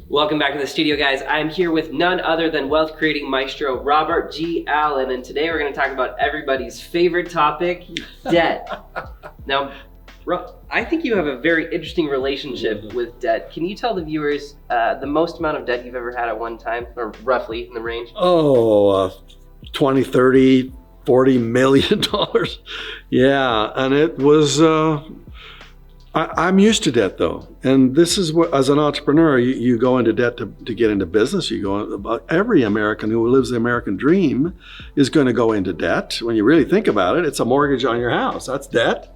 Welcome back to the studio, guys. I'm here with none other than wealth creating maestro Robert G. Allen, and today we're going to talk about everybody's favorite topic, debt. Now, I think you have a very interesting relationship with debt. Can you tell the viewers the most amount of debt you've ever had at one time, or roughly in the range? 20, 30, $40 million. Yeah, and it was, I'm used to debt though. And this is what, as an entrepreneur, you go into debt to get into business. About every American who lives the American dream is going to go into debt. When you really think about it, it's a mortgage on your house, that's debt.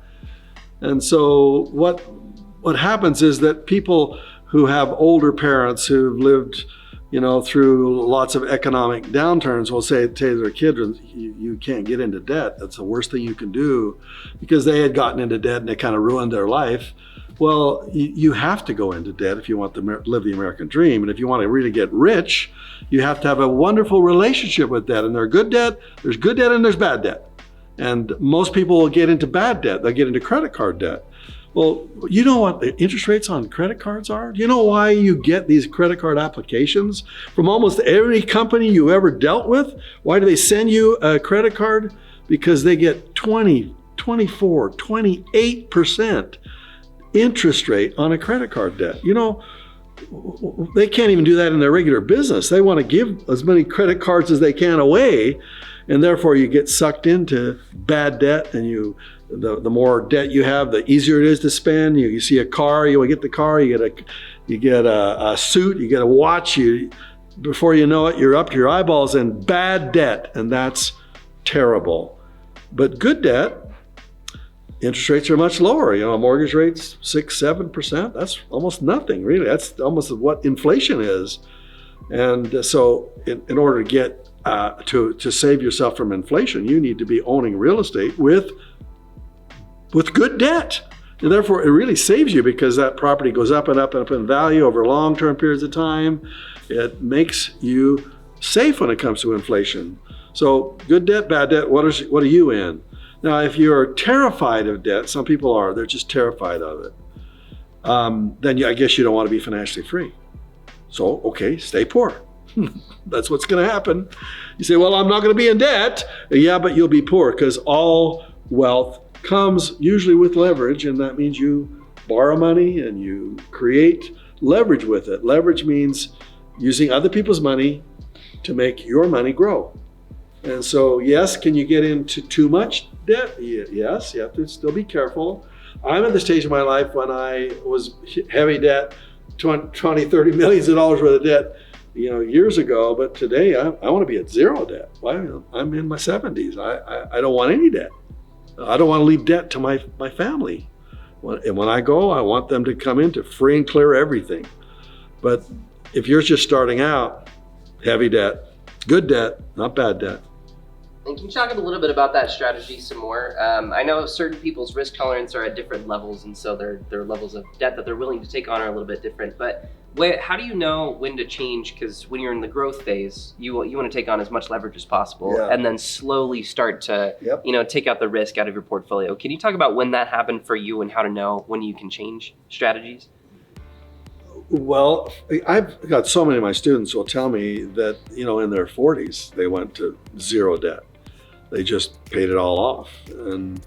And so what happens is that people who have older parents who've lived through lots of economic downturns will say to their kids, you can't get into debt. That's the worst thing you can do, because they had gotten into debt and it kind of ruined their life. Well, you have to go into debt if you want to live the American dream. And if you want to really get rich, you have to have a wonderful relationship with debt. And there's good debt and there's bad debt. And most people will get into bad debt. They'll get into credit card debt. Well, you know what the interest rates on credit cards are? Do you know why you get these credit card applications from almost every company you ever dealt with? Why do they send you a credit card? Because they get 20, 24, 28% interest rate on a credit card debt. They can't even do that in their regular business. They want to give as many credit cards as they can away, and therefore you get sucked into bad debt, and the more debt you have, the easier it is to spend. You see a car, you get the car, you get a suit, you get a watch. Before you know it, you're up to your eyeballs in bad debt, and that's terrible. But good debt, interest rates are much lower. Mortgage rates 6-7%. That's almost nothing, really. That's almost what inflation is. And so, in order to get to save yourself from inflation, you need to be owning real estate with good debt. And therefore, it really saves you, because that property goes up and up and up in value over long-term periods of time. It makes you safe when it comes to inflation. So good debt, bad debt, what are you in? Now, if you're terrified of debt, some people are, they're just terrified of it, then I guess you don't want to be financially free. So, okay, stay poor. That's what's going to happen. You say, well, I'm not going to be in debt. Yeah, but you'll be poor, because all wealth comes usually with leverage, and that means you borrow money and you create leverage with it. Leverage means using other people's money to make your money grow. And so, yes, can you get into too much debt? Yes, you have to still be careful. I'm at the stage of my life when I was heavy debt, 20, 30 millions of dollars worth of debt, years ago. But today I want to be at zero debt. Well, I'm in my 70s. I don't want any debt. I don't want to leave debt to my family. And when I go, I want them to come into free and clear everything. But if you're just starting out, heavy debt, good debt, not bad debt. And can you talk a little bit about that strategy some more? I know certain people's risk tolerance are at different levels, and so their levels of debt that they're willing to take on are a little bit different. But how do you know when to change? Because when you're in the growth phase, you want to take on as much leverage as possible, and then slowly start to take out the risk out of your portfolio. Can you talk about when that happened for you and how to know when you can change strategies? Well, I've got so many of my students who will tell me that, in their 40s, they went to zero debt. They just paid it all off. And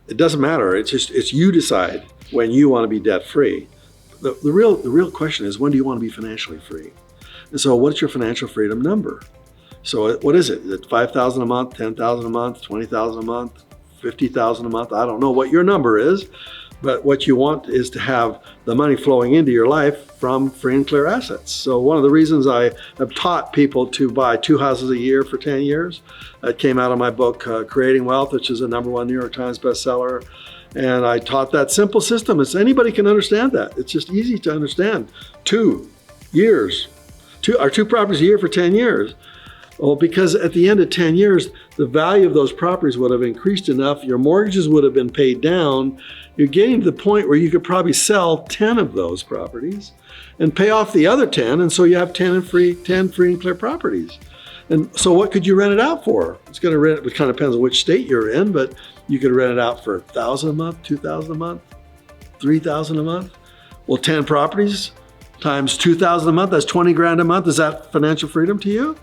it doesn't matter. It's you decide when you want to be debt free. The real question is, when do you want to be financially free? And so what's your financial freedom number? So what is it? Is it $5,000 a month, $10,000 a month, $20,000 a month, $50,000 a month? I don't know what your number is. But what you want is to have the money flowing into your life from free and clear assets. So one of the reasons I have taught people to buy 2 houses a year for 10 years, that came out of my book, Creating Wealth, which is a #1 New York Times bestseller. And I taught that simple system. Anybody can understand that. It's just easy to understand. 2 properties a year for 10 years. Well, because at the end of 10 years, the value of those properties would have increased enough, your mortgages would have been paid down. You're getting to the point where you could probably sell 10 of those properties and pay off the other 10, and so you have 10 free and clear properties. And so what could you rent it out for? It kind of depends on which state you're in, but you could rent it out for $1,000 a month, $2,000 a month, $3,000 a month. Well, 10 properties, times 2,000 a month, that's 20 grand a month. Is that financial freedom to you?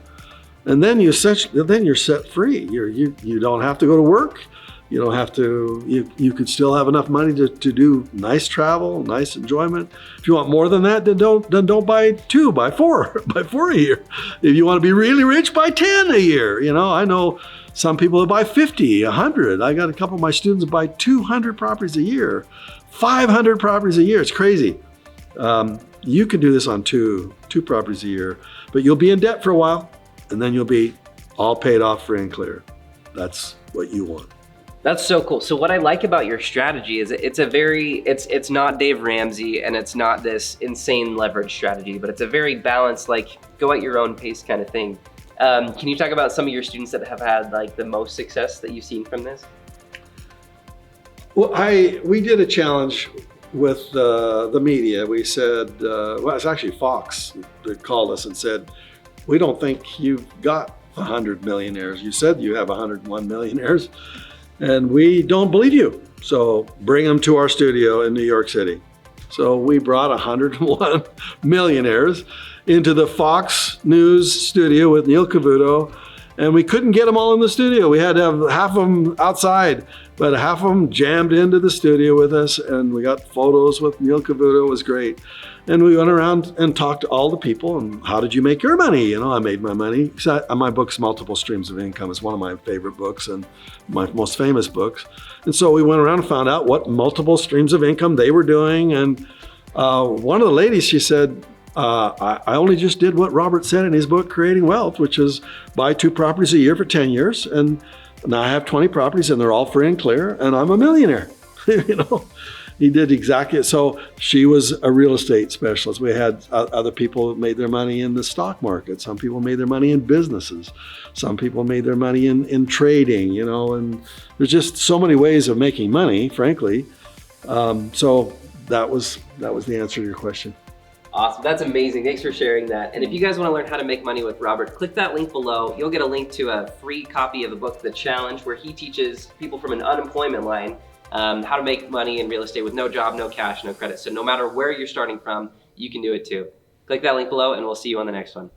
And then you're set free. You don't have to go to work. You don't have to, you could still have enough money to do nice travel, nice enjoyment. If you want more than that, then don't buy 2, buy 4, buy 4 a year. If you want to be really rich, buy 10 a year. You know, I know some people that buy 50, 100. I got a couple of my students that buy 200 properties a year, 500 properties a year. It's crazy. You can do this on two properties a year, but you'll be in debt for a while, and then you'll be all paid off free and clear. That's what you want. That's so cool. So what I like about your strategy is it's not Dave Ramsey, and it's not this insane leverage strategy, but it's a very balanced, like, go at your own pace kind of thing. Can you talk about some of your students that have had like the most success that you've seen from this? Well, we did a challenge with the media. We said, well, it's actually Fox that called us and said, we don't think you've got 100 millionaires. You said you have 101 millionaires. And we don't believe you. So bring them to our studio in New York City. So we brought 101 millionaires into the Fox News studio with Neil Cavuto, and we couldn't get them all in the studio. We had to have half of them outside, but half of them jammed into the studio with us, and we got photos with Neil Cavuto. It was great. And we went around and talked to all the people, and how did you make your money? You know, I made my money. My book's Multiple Streams of Income. It's one of my favorite books and my most famous books. And so we went around and found out what multiple streams of income they were doing. And one of the ladies, she said, I only just did what Robert said in his book, Creating Wealth, which is buy 2 properties a year for 10 years. And now I have 20 properties and they're all free and clear, and I'm a millionaire. You know, he did exactly it. So she was a real estate specialist. We had other people that made their money in the stock market. Some people made their money in businesses. Some people made their money in trading, you know, and there's just so many ways of making money, frankly. So that was the answer to your question. Awesome, that's amazing. Thanks for sharing that. And if you guys want to learn how to make money with Robert, click that link below. You'll get a link to a free copy of the book, The Challenge, where he teaches people from an unemployment line how to make money in real estate with no job, no cash, no credit. So no matter where you're starting from, you can do it too. Click that link below, and we'll see you on the next one.